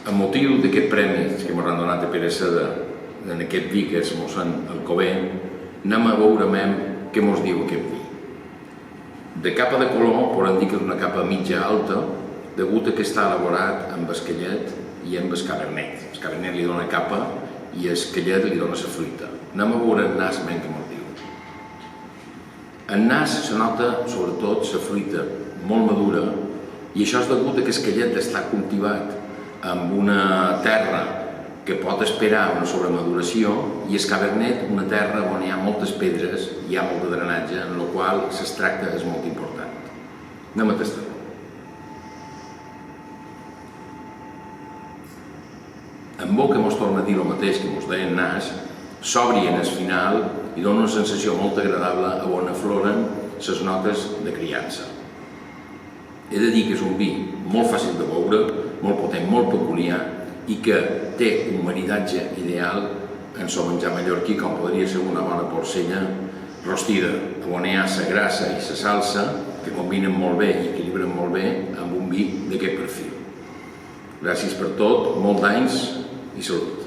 Amb motiu d'aquest premi que m'han donat a Pere Seda en aquest vi que és mossèn Alcover, anem a veure què mos diu aquest vi. De capa de color podem dir que és una capa mitja alta, degut a que està elaborat amb esquellet i amb escabernet. Escabernet li dona capa i esquellet li dona la fruita. Anem a veure el nas què mos diu. En nas se nota sobretot la fruita molt madura i això és degut a que l'esquellet està cultivat amb una terra que pot esperar una sobremaduració i el cabernet una terra on hi ha moltes pedres i hi ha molt de drenatge, en la qual l'extracte és molt important. Anem a tastar-ho. En boca mos torna a dir el mateix que mos deia en nas, s'obri en el final i dona una sensació molt agradable on afloren les notes de criança. He de dir que és un vi molt fàcil de beure, molt potent, molt peculiar i que té un maridatge ideal en el menjar mallorquí, com podria ser una bona porcella rostida, on hi ha la grassa i la salsa que combinen molt bé i equilibren molt bé amb un vi d'aquest perfil. Gràcies per tot, molt d'anys i salut.